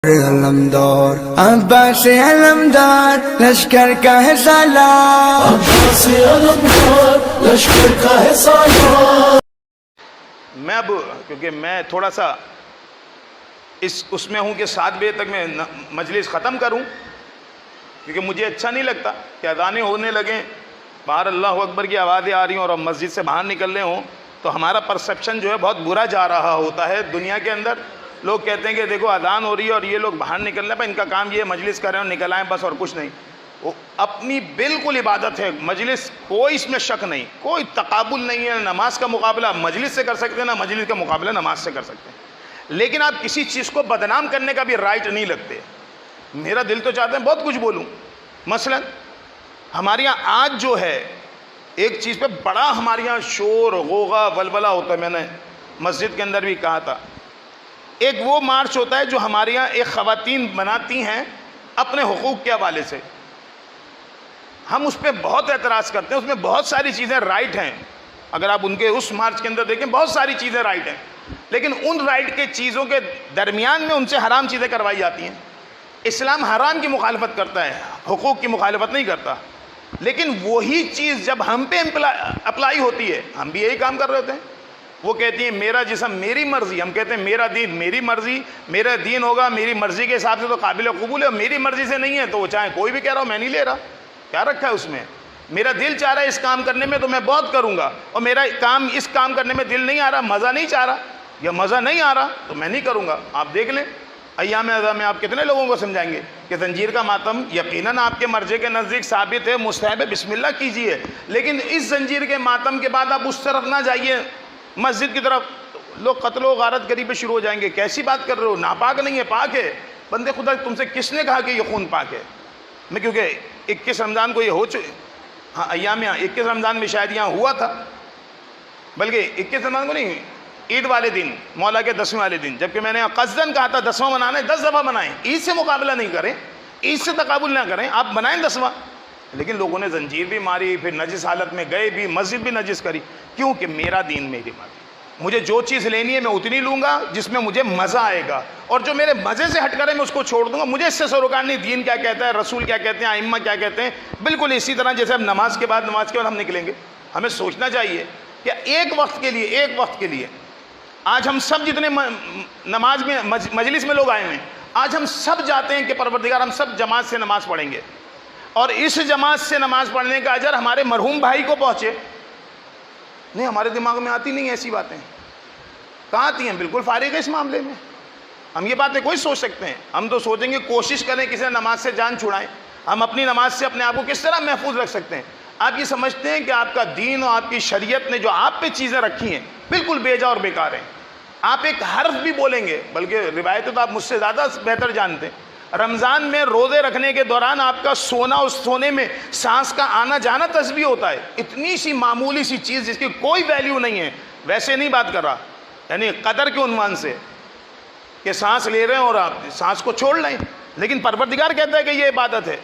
علمدار عباس علمدار لشکر کا ہے سالار، عباس علمدار لشکر کا ہے سالار۔ میں اب کیونکہ میں تھوڑا سا اس میں ہوں کہ 7 بجے تک میں مجلس ختم کروں، کیونکہ مجھے اچھا نہیں لگتا کہ اذانیں ہونے لگیں، باہر اللہ اکبر کی آوازیں آ رہی ہوں اور ہم مسجد سے باہر نکل رہے ہوں تو ہمارا پرسیپشن جو ہے بہت برا جا رہا ہوتا ہے دنیا کے اندر۔ لوگ کہتے ہیں کہ دیکھو اذان ہو رہی ہے اور یہ لوگ باہر نکل رہے ہیں، پر ان کا کام یہ مجلس کر رہے ہیں اور نکل آئیں بس، اور کچھ نہیں۔ وہ اپنی بالکل عبادت ہے مجلس، کوئی اس میں شک نہیں، کوئی تقابل نہیں ہے۔ نماز کا مقابلہ مجلس سے کر سکتے ہیں، نہ مجلس کا مقابلہ نماز سے کر سکتے ہیں، لیکن آپ کسی چیز کو بدنام کرنے کا بھی رائٹ نہیں لگتے۔ میرا دل تو چاہتا ہے بہت کچھ بولوں، مثلا ہمارے یہاں آج جو ہے ایک چیز پہ بڑا ہمارے یہاں شور غوغا ولولہ ہوتا ہے، میں نے مسجد کے اندر بھی کہا تھا۔ ایک وہ مارچ ہوتا ہے جو ہمارے یہاں ایک خواتین بناتی ہیں اپنے حقوق کے حوالے سے، ہم اس پہ بہت اعتراض کرتے ہیں، اس میں بہت ساری چیزیں رائٹ ہیں، اگر آپ ان کے اس مارچ کے اندر دیکھیں بہت ساری چیزیں رائٹ ہیں، لیکن ان رائٹ کے چیزوں کے درمیان میں ان سے حرام چیزیں کروائی جاتی ہیں۔ اسلام حرام کی مخالفت کرتا ہے، حقوق کی مخالفت نہیں کرتا، لیکن وہی چیز جب ہم پہ اپلائی ہوتی ہے، ہم بھی یہی کام کر رہے ہوتے ہیں۔ وہ کہتی ہیں میرا جسم میری مرضی، ہم کہتے ہیں میرا دین میری مرضی، میرا دین ہوگا میری مرضی کے حساب سے تو قابل قبول ہے، میری مرضی سے نہیں ہے تو وہ چاہے کوئی بھی کہہ رہا ہو، میں نہیں لے رہا، کیا رکھا ہے اس میں؟ میرا دل چاہ رہا ہے اس کام کرنے میں تو میں بہت کروں گا، اور میرا اس کام کرنے میں دل نہیں آ رہا، مزہ نہیں چاہ رہا یا مزہ نہیں آ رہا تو میں نہیں کروں گا۔ آپ دیکھ لیں ایام اعظم میں آپ کتنے لوگوں کو سمجھائیں گے کہ زنجیر کا ماتم یقیناً آپ کے مرضے کے نزدیک ثابت ہے، مستحب ہے، بسم اللہ کیجئے، لیکن اس زنجیر کے ماتم کے بعد آپ اس طرف نہ جائیے مسجد کی طرف، لوگ قتل و غارت گری پہ شروع ہو جائیں گے۔ کیسی بات کر رہے ہو؟ ناپاک نہیں ہے، پاک ہے۔ بندے خدا تم سے کس نے کہا کہ یہ خون پاک ہے؟ میں کیونکہ 21 رمضان کو یہ ہو چکے، ہاں ایام 21 رمضان میں شاید یہاں ہوا تھا، بلکہ 21 رمضان کو نہیں، عید والے دن، مولا کے 10ویں والے دن، جبکہ میں نے قصداً کہا تھا 10واں منانا ہے، 10 دفعہ منائیں، عید سے مقابلہ نہیں کریں، عید سے تقابل نہ کریں، آپ منائیں 10واں، لیکن لوگوں نے زنجیر بھی ماری، پھر نجس حالت میں گئے بھی، مسجد بھی نجس کری، کیوں کہ میرا دین میری مرضی، مجھے جو چیز لینی ہے میں اتنی لوں گا جس میں مجھے مزہ آئے گا، اور جو میرے مزے سے ہٹ کرے میں اس کو چھوڑ دوں گا، مجھے اس سے سروکار نہیں دین کیا کہتا ہے، رسول کیا کہتے ہیں، ائمہ کیا کہتے ہیں۔ بالکل اسی طرح جیسے ہم نماز کے بعد ہم نکلیں گے، ہمیں سوچنا چاہیے کہ ایک وقت کے لیے آج ہم سب جتنے نماز میں مجلس میں لوگ آئے ہیں، آج ہم سب جاتے ہیں کہ پروردگار ہم سب جماعت سے نماز پڑھیں گے، اور اس جماعت سے نماز پڑھنے کا اجر ہمارے مرحوم بھائی کو پہنچے۔ نہیں، ہمارے دماغ میں آتی نہیں ایسی باتیں، کہاں آتی ہیں؟ بالکل فارغ ہے اس معاملے میں، ہم یہ باتیں کوئی سوچ سکتے ہیں؟ ہم تو سوچیں گے کوشش کریں کسی نماز سے جان چھڑائیں، ہم اپنی نماز سے اپنے آپ کو کس طرح محفوظ رکھ سکتے ہیں۔ آپ یہ سمجھتے ہیں کہ آپ کا دین اور آپ کی شریعت نے جو آپ پہ چیزیں رکھی ہیں بالکل بے جا اور بیکار ہیں، آپ ایک حرف بھی بولیں گے، بلکہ روایتیں تو آپ مجھ سے زیادہ بہتر جانتے ہیں، رمضان میں روزے رکھنے کے دوران آپ کا سونا، اس سونے میں سانس کا آنا جانا تسبیح ہوتا ہے، اتنی سی معمولی سی چیز جس کی کوئی ویلیو نہیں ہے، ویسے نہیں بات کر رہا، یعنی قدر کے عنوان سے کہ سانس لے رہے ہیں اور آپ سانس کو چھوڑ لیں، لیکن پروردگار کہتا ہے کہ یہ عبادت ہے،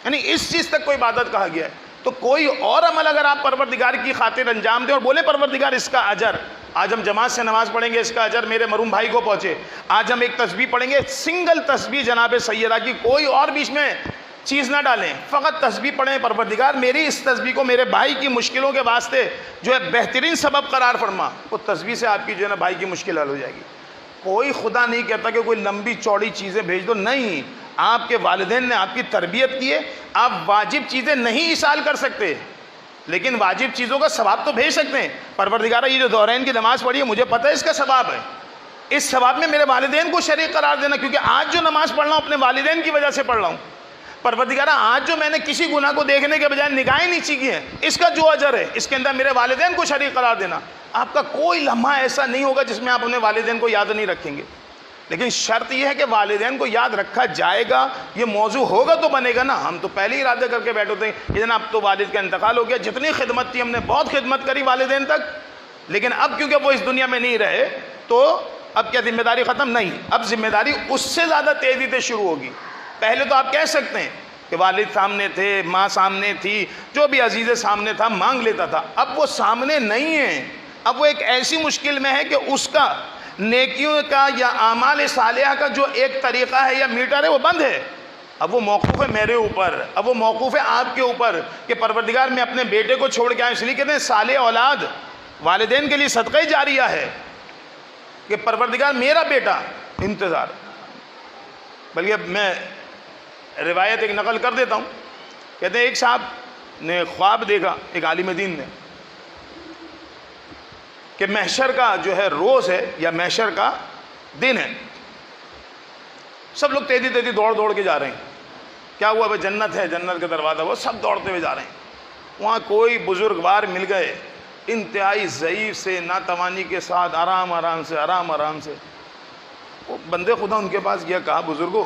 یعنی اس چیز تک کوئی عبادت کہا گیا ہے۔ تو کوئی اور عمل اگر آپ پروردگار کی خاطر انجام دیں اور بولے پروردگار اس کا اجر، آج ہم جماعت سے نماز پڑھیں گے اس کا اجر میرے مرحوم بھائی کو پہنچے، آج ہم ایک تسبیح پڑھیں گے، سنگل تسبیح جناب سیدہ کی، کوئی اور بیچ میں چیز نہ ڈالیں، فقط تسبیح پڑھیں، پروردگار میری اس تسبیح کو میرے بھائی کی مشکلوں کے واسطے جو ہے بہترین سبب قرار فرما، وہ تسبیح سے آپ کی جو ہے نا بھائی کی مشکل حل ہو جائے گی۔ کوئی خدا نہیں کہتا کہ کوئی لمبی چوڑی چیزیں بھیج دو، نہیں، آپ کے والدین نے آپ کی تربیت کی ہے، آپ واجب چیزیں نہیں ایصال کر سکتے لیکن واجب چیزوں کا ثواب تو بھیج سکتے ہیں۔ پروردگارہ یہ جو دورین کی نماز پڑھی ہے مجھے پتہ ہے اس کا ثواب ہے، اس ثواب میں میرے والدین کو شریک قرار دینا، کیونکہ آج جو نماز پڑھ رہا ہوں اپنے والدین کی وجہ سے پڑھ رہا ہوں۔ پروردگارہ آج جو میں نے کسی گناہ کو دیکھنے کے بجائے نگاہیں نیچی کی ہیں، اس کا جو اجر ہے اس کے اندر میرے والدین کو شریک قرار دینا۔ آپ کا کوئی لمحہ ایسا نہیں ہوگا جس میں آپ اپنے والدین کو یاد نہیں رکھیں گے، لیکن شرط یہ ہے کہ والدین کو یاد رکھا جائے گا، یہ موضوع ہوگا تو بنے گا نا۔ ہم تو پہلے ہی ارادہ کر کے بیٹھے ہوتے ہیں کہ اب تو والد کا انتقال ہو گیا، جتنی خدمت تھی ہم نے بہت خدمت کری والدین تک، لیکن اب کیونکہ وہ اس دنیا میں نہیں رہے تو اب کیا ذمہ داری ختم؟ نہیں، اب ذمہ داری اس سے زیادہ تیزی سے شروع ہوگی۔ پہلے تو آپ کہہ سکتے ہیں کہ والد سامنے تھے، ماں سامنے تھی، جو بھی عزیز سامنے تھا مانگ لیتا تھا، اب وہ سامنے نہیں ہے، اب وہ ایک ایسی مشکل میں ہے کہ اس کا نیکیوں کا یا اعمال صالحہ کا جو ایک طریقہ ہے یا میٹر ہے وہ بند ہے. اب وہ موقوف ہے میرے اوپر, اب وہ موقوف ہے آپ کے اوپر کہ پروردگار میں اپنے بیٹے کو چھوڑ کے آئے. اس لیے کہتے ہیں صالح اولاد والدین کے لیے صدقہ جاریہ ہے کہ پروردگار میرا بیٹا انتظار. بلکہ میں روایت ایک نقل کر دیتا ہوں. کہتے ہیں ایک صاحب نے خواب دیکھا, ایک عالم دین نے, کہ محشر کا جو ہے روز ہے یا محشر کا دن ہے, سب لوگ تیزی تیزی دوڑ دوڑ کے جا رہے ہیں. کیا ہوا بھائی؟ جنت ہے, جنت کا دروازہ, وہ سب دوڑتے ہوئے جا رہے ہیں. وہاں کوئی بزرگوار مل گئے, انتہائی ضعیف سے, ناتوانی کے ساتھ, آرام آرام سے. وہ بندے خدا ان کے پاس گیا, کہا بزرگو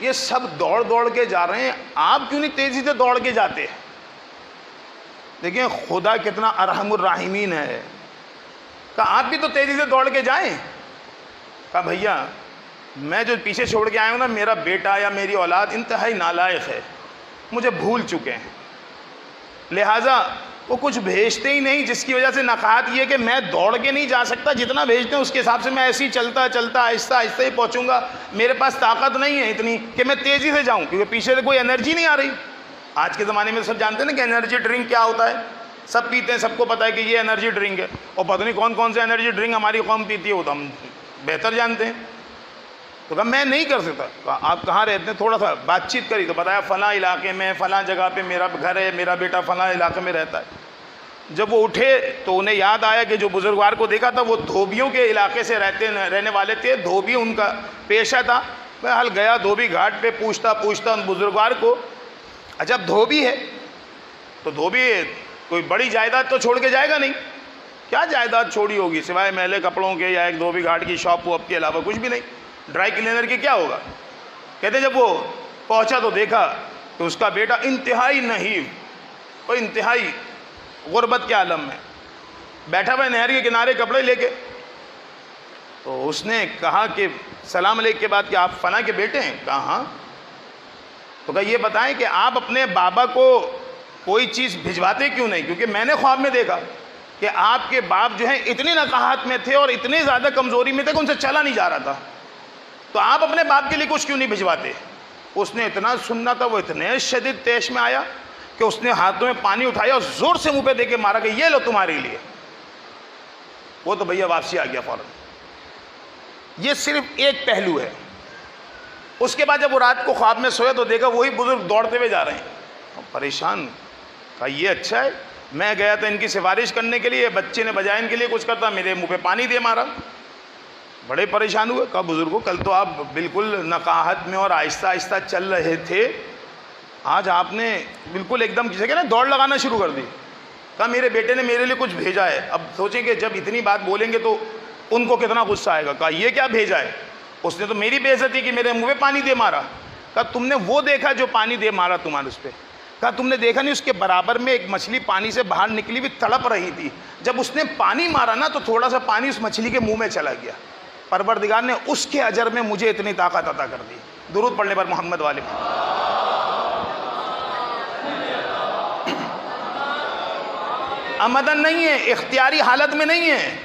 یہ سب دوڑ دوڑ کے جا رہے ہیں, آپ کیوں نہیں تیزی سے دوڑ کے جاتے؟ دیکھیں خدا کتنا ارحم الراحمین ہے. کہا آپ بھی تو تیزی سے دوڑ کے جائیں. کہا بھیا میں جو پیچھے چھوڑ کے آیا ہوں نا, میرا بیٹا یا میری اولاد انتہائی نالائق ہے, مجھے بھول چکے ہیں, لہٰذا وہ کچھ بھیجتے ہی نہیں, جس کی وجہ سے نقاہت یہ کہ میں دوڑ کے نہیں جا سکتا, جتنا بھیجتے ہیں اس کے حساب سے میں ایسے ہی چلتا آہستہ آہستہ ہی پہنچوں گا. میرے پاس طاقت نہیں ہے اتنی کہ میں تیزی سے جاؤں, کیونکہ پیچھے سے کوئی انرجی نہیں آ رہی. آج کے زمانے میں سب جانتے ہیں نا کہ انرجی ڈرنک کیا ہوتا ہے, سب پیتے ہیں, سب کو پتہ ہے کہ یہ انرجی ڈرنک ہے, اور پتہ نہیں کون کون سے انرجی ڈرنک ہماری قوم پیتی ہے, وہ تو ہم بہتر جانتے ہیں. تو کہا میں نہیں کر سکتا. کہا آپ کہاں رہتے ہیں؟ تھوڑا سا بات چیت کری تو بتایا فلاں علاقے میں, فلاں جگہ پہ میرا گھر ہے, میرا بیٹا فلاں علاقے میں رہتا ہے. جب وہ اٹھے تو انہیں یاد آیا کہ جو بزرگوار کو دیکھا تھا وہ دھوبیوں کے علاقے سے رہنے والے تھے, دھوبی ان کا پیشہ تھا. بہرحال گیا دھوبی گھاٹ پہ, پوچھتا ان بزرگوار کو, اچھا دھوبی ہے تو دھوبی کوئی بڑی جائیداد تو چھوڑ کے جائے گا نہیں, کیا جائیداد چھوڑی ہوگی سوائے میلے کپڑوں کے یا ایک دھوبی گھاٹ کی شاپ وپ کے علاوہ کچھ بھی نہیں, ڈرائی کلینر کے کیا ہوگا. کہتے جب وہ پہنچا تو دیکھا کہ اس کا بیٹا انتہائی نحیف اور انتہائی غربت کے عالم میں بیٹھا ہوا ہے نہر کے کنارے کپڑے لے کے. تو اس نے کہا کہ سلام علیکم کے بعد کہ آپ فلاں کے بیٹے ہیں؟ کہا ہاں. تو کہا یہ بتائیں کہ آپ اپنے بابا کو کوئی چیز بھجواتے کیوں نہیں؟ کیونکہ میں نے خواب میں دیکھا کہ آپ کے باپ جو ہیں اتنی نقاہت میں تھے اور اتنی زیادہ کمزوری میں تھے کہ ان سے چلا نہیں جا رہا تھا, تو آپ اپنے باپ کے لیے کچھ کیوں نہیں بھجواتے؟ اس نے اتنا سننا تھا, وہ اتنے شدید تیش میں آیا کہ اس نے ہاتھوں میں پانی اٹھایا اور زور سے منہ پہ دے کے مارا کہ یہ لو تمہارے لیے. وہ تو بھیا واپسی آ گیا فوراً. یہ صرف ایک پہلو ہے. اس کے بعد جب وہ رات کو خواب میں سویا تو دیکھا وہی بزرگ دوڑتے ہوئے جا رہے ہیں, پریشان. کہا یہ اچھا ہے, میں گیا تھا ان کی سفارش کرنے کے لیے, بچے نے بجائے ان کے لیے کچھ کرتا, میرے منہ پہ پانی دے مارا. بڑے پریشان ہوئے. کہا بزرگوں کل تو آپ بالکل نقاہت میں اور آہستہ آہستہ چل رہے تھے, آج آپ نے بالکل ایک دم کسی کہ نا دوڑ لگانا شروع کر دی. کہا میرے بیٹے نے میرے لیے کچھ بھیجا ہے. اب سوچیں کہ جب اتنی بات بولیں گے تو ان کو کتنا غصہ آئے گا. کہا یہ کیا بھیجا ہے؟ اس نے تو میری بے عزتی کی, میرے منہ پہ پانی دے مارا. کہا تم نے وہ دیکھا جو پانی دے مارا تمہارے اس پہ؟ کہا تم نے دیکھا نہیں اس کے برابر میں ایک مچھلی پانی سے باہر نکلی ہوئی تڑپ رہی تھی, جب اس نے پانی مارا نا تو تھوڑا سا پانی اس مچھلی کے منہ میں چلا گیا. پروردگار نے اس کے اجر میں مجھے اتنی طاقت عطا کر دی. درود پڑھنے پر محمد والے. عمدن نہیں ہے, اختیاری حالت میں نہیں ہے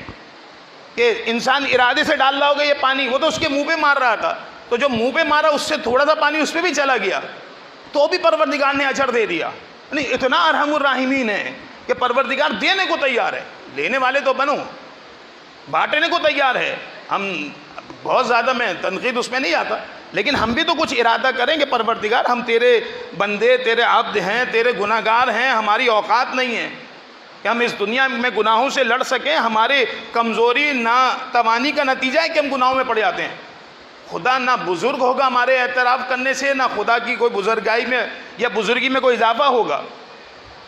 کہ انسان ارادے سے ڈال رہا ہوگا یہ پانی. وہ تو اس کے منہ پہ مار رہا تھا, تو جو منہ پہ مارا اس سے تھوڑا سا پانی اس پہ بھی چلا گیا, تو بھی پروردگار نے اجر دے دیا. نہیں اتنا ارحم الراحمین ہے کہ پروردگار دینے کو تیار ہے. لینے والے تو بنو, بانٹنے کو تیار ہے. ہم بہت زیادہ, میں تنقید اس میں نہیں آتا, لیکن ہم بھی تو کچھ ارادہ کریں کہ پروردگار ہم تیرے بندے, تیرے عبد ہیں, تیرے گناہ گار ہیں, ہماری اوقات نہیں ہے کہ ہم اس دنیا میں گناہوں سے لڑ سکیں. ہمارے کمزوری ناتوانی کا نتیجہ ہے کہ ہم گناہوں میں پڑ جاتے ہیں. خدا نہ بزرگ ہوگا ہمارے اعتراف کرنے سے, نہ خدا کی کوئی بزرگائی میں یا بزرگی میں کوئی اضافہ ہوگا.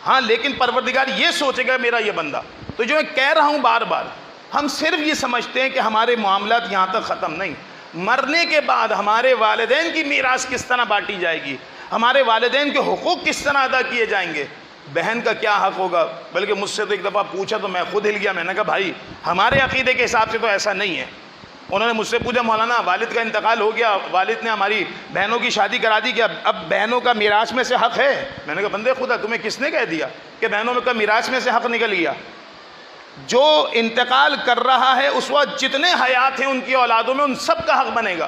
ہاں لیکن پروردگار یہ سوچے گا میرا یہ بندہ. تو جو میں کہہ رہا ہوں بار بار, ہم صرف یہ سمجھتے ہیں کہ ہمارے معاملات یہاں تک ختم نہیں. مرنے کے بعد ہمارے والدین کی میراث کس طرح بانٹی جائے گی, ہمارے والدین کے حقوق کس طرح ادا کیے جائیں گے, بہن کا کیا حق ہوگا. بلکہ مجھ سے تو ایک دفعہ پوچھا تو میں خود ہل گیا. میں نے کہا بھائی ہمارے عقیدے کے حساب سے تو ایسا نہیں ہے. انہوں نے مجھ سے پوچھا مولانا والد کا انتقال ہو گیا, والد نے ہماری بہنوں کی شادی کرا دی, کہ اب بہنوں کا میراث میں سے حق ہے؟ میں نے کہا بندے خدا تمہیں کس نے کہہ دیا کہ بہنوں کا میراث میں سے حق نکل گیا؟ جو انتقال کر رہا ہے اس وقت جتنے حیات ہیں ان کی اولادوں میں ان سب کا حق بنے گا.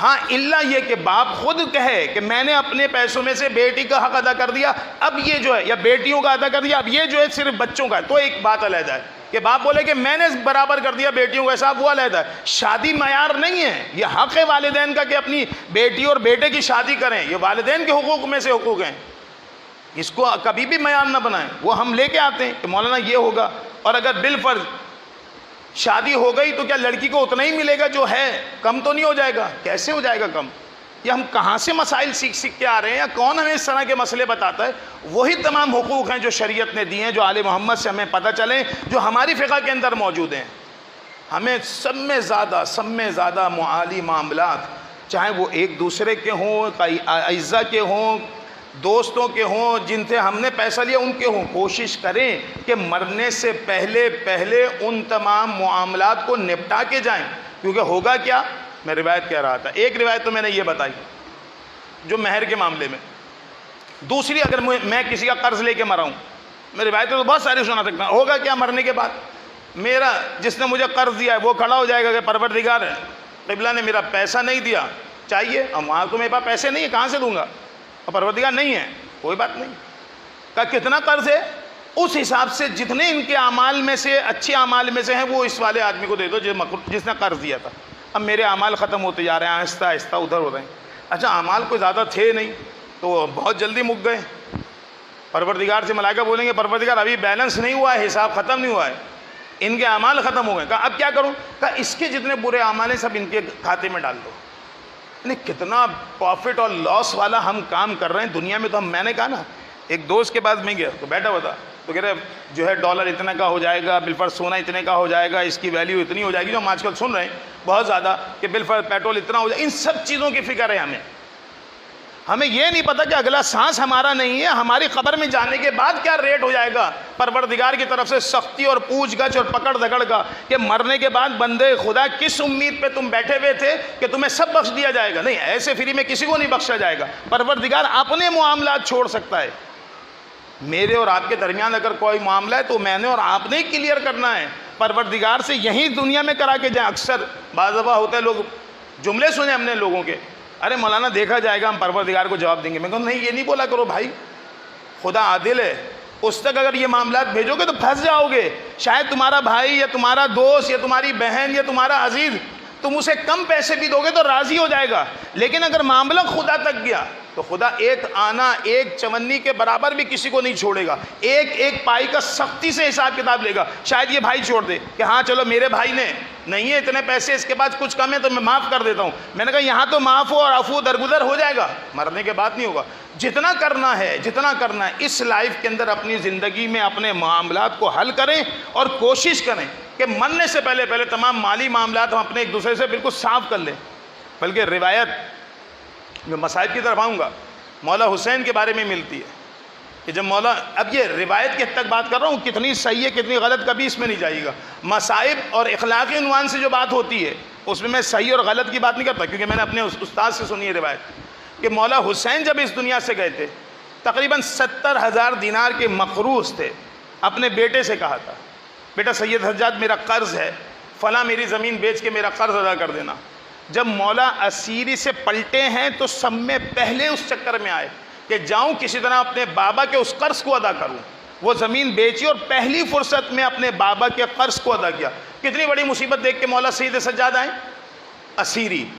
ہاں الا یہ کہ باپ خود کہے کہ میں نے اپنے پیسوں میں سے بیٹی کا حق ادا کر دیا, اب یہ جو ہے, یا بیٹیوں کا ادا کر دیا, اب یہ جو ہے صرف بچوں کا ہے, تو ایک بات علیحدہ ہے کہ باپ بولے کہ میں نے برابر کر دیا بیٹیوں کا حساب, وہ علیحدہ ہے. شادی معیار نہیں ہے, یہ حق ہے والدین کا کہ اپنی بیٹی اور بیٹے کی شادی کریں, یہ والدین کے حقوق میں سے حقوق ہیں, اس کو کبھی بھی معیار نہ بنائیں. وہ ہم لے کے آتے ہیں کہ مولانا یہ ہوگا, اور اگر بالفرض شادی ہو گئی تو کیا لڑکی کو اتنا ہی ملے گا جو ہے, کم تو نہیں ہو جائے گا؟ کیسے ہو جائے گا کم؟ یہ ہم کہاں سے مسائل سیکھ کے آ رہے ہیں, یا کون ہمیں اس طرح کے مسئلے بتاتا ہے؟ وہی تمام حقوق ہیں جو شریعت نے دیے ہیں, جو آل محمد سے ہمیں پتہ چلیں, جو ہماری فقہ کے اندر موجود ہیں. ہمیں سب میں زیادہ معالی معاملات, چاہے وہ ایک دوسرے کے ہوں, اعزا کے ہوں, دوستوں کے ہوں, جن سے ہم نے پیسہ لیا ان کے ہوں, کوشش کریں کہ مرنے سے پہلے ان تمام معاملات کو نپٹا کے جائیں. کیونکہ ہوگا کیا, میں روایت کہہ رہا تھا, ایک روایت تو میں نے یہ بتائی جو مہر کے معاملے میں, دوسری اگر میں کسی کا قرض لے کے مرا ہوں, میں روایتیں تو بہت ساری سنا سکتا ہوں. ہوگا کیا مرنے کے بعد, میرا جس نے مجھے قرض دیا ہے وہ کھڑا ہو جائے گا کہ پروردگار قبلہ نے میرا پیسہ نہیں دیا, چاہیے, اب وہاں تو میرے پاس پیسے نہیں ہیں, کہاں سے دوں گا, اور پروردگار نہیں ہے, کوئی بات نہیں. کہا کتنا قرض ہے, اس حساب سے جتنے ان کے اعمال میں سے, اچھے اعمال میں سے ہیں, وہ اس والے آدمی کو دے دو جس نے قرض دیا تھا. اب میرے اعمال ختم ہوتے جا رہے ہیں, آہستہ آہستہ ادھر ہو رہے ہیں. اچھا اعمال کوئی زیادہ تھے نہیں تو بہت جلدی مک گئے. پروردگار سے ملائکہ بولیں گے پروردگار ابھی بیلنس نہیں ہوا ہے, حساب ختم نہیں ہوا ہے, ان کے اعمال ختم ہو گئے. کہا اب کیا کروں؟ کہا اس کے جتنے برے اعمال ہیں سب ان کے کھاتے میں ڈال دو. یعنی کتنا پروفٹ اور لاس والا ہم کام کر رہے ہیں دنیا میں. تو میں نے کہا نا, ایک دوست کے پاس میں گیا تو بیٹھا ہوا تھا, تو کہہ رہے جو ہے ڈالر اتنے کا ہو جائے گا, بالفرض سونا اتنے کا ہو جائے گا, اس کی ویلیو اتنی ہو جائے گی, جو ہم آج کل سن رہے ہیں بہت زیادہ کہ بالفرض پیٹرول اتنا ہو جائے. ان سب چیزوں کی فکر ہے ہمیں یہ نہیں پتا کہ اگلا سانس ہمارا نہیں ہے, ہماری قبر میں جانے کے بعد کیا ریٹ ہو جائے گا. پروردگار کی طرف سے سختی اور پوچھ گچھ اور پکڑ دھکڑ کا کہ مرنے کے بعد بندے خدا کس امید پہ تم بیٹھے ہوئے تھے کہ تمہیں سب بخش دیا جائے گا. نہیں, ایسے فری میں کسی کو نہیں بخشا جائے گا. پروردگار اپنے معاملات چھوڑ سکتا ہے. میرے اور آپ کے درمیان اگر کوئی معاملہ ہے تو میں نے اور آپ نے کلیئر کرنا ہے, پروردگار سے یہیں دنیا میں کرا کے جائیں. اکثر بعض دفعہ ہوتا ہے لوگ جملے سنے ہم نے لوگوں کے, ارے مولانا دیکھا جائے گا, ہم پروردگار کو جواب دیں گے. میں کہوں نہیں, یہ نہیں بولا کرو بھائی, خدا عادل ہے, اس تک اگر یہ معاملات بھیجو گے تو پھنس جاؤ گے. شاید تمہارا بھائی یا تمہارا دوست یا تمہاری بہن یا تمہارا عزیز, تم اسے کم پیسے بھی دو گے تو راضی ہو جائے گا, لیکن اگر معاملہ خدا تک گیا تو خدا ایک آنا, ایک چونی کے برابر بھی کسی کو نہیں چھوڑے گا. ایک پائی کا سختی سے حساب کتاب لے گا. شاید یہ بھائی چھوڑ دے کہ ہاں چلو میرے بھائی نے نہیں ہے اتنے پیسے, اس کے بعد کچھ کم ہے تو میں معاف کر دیتا ہوں. میں نے کہا یہاں تو معاف ہو اور عفو درگزر ہو جائے گا, مرنے کے بعد نہیں ہوگا. جتنا کرنا ہے اس لائف کے اندر اپنی زندگی میں اپنے معاملات کو حل کریں, اور کوشش کریں کہ مرنے سے پہلے تمام مالی معاملات ہم اپنے ایک دوسرے سے بالکل صاف کر لیں. بلکہ روایت جو مصائب کی طرف آؤں گا, مولا حسین کے بارے میں ملتی ہے کہ جب مولا, اب یہ روایت کے حد تک بات کر رہا ہوں, کتنی صحیح ہے کتنی غلط کبھی اس میں نہیں جائے گا. مصائب اور اخلاقی عنوان سے جو بات ہوتی ہے اس میں صحیح اور غلط کی بات نہیں کرتا, کیونکہ میں نے اپنے استاد سے سنی ہے روایت کہ مولا حسین جب اس دنیا سے گئے تھے تقریباً 70,000 دینار کے مقروض تھے. اپنے بیٹے سے کہا تھا, بیٹا سید حجاج میرا قرض ہے, فلاں میری زمین بیچ کے میرا قرض ادا کر دینا. جب مولا اسیری سے پلٹے ہیں تو سب میں پہلے اس چکر میں آئے کہ جاؤں کسی طرح اپنے بابا کے اس قرض کو ادا کروں. وہ زمین بیچی اور پہلی فرصت میں اپنے بابا کے قرض کو ادا کیا. کتنی بڑی مصیبت دیکھ کے مولا سید سجاد آئے, اسیری.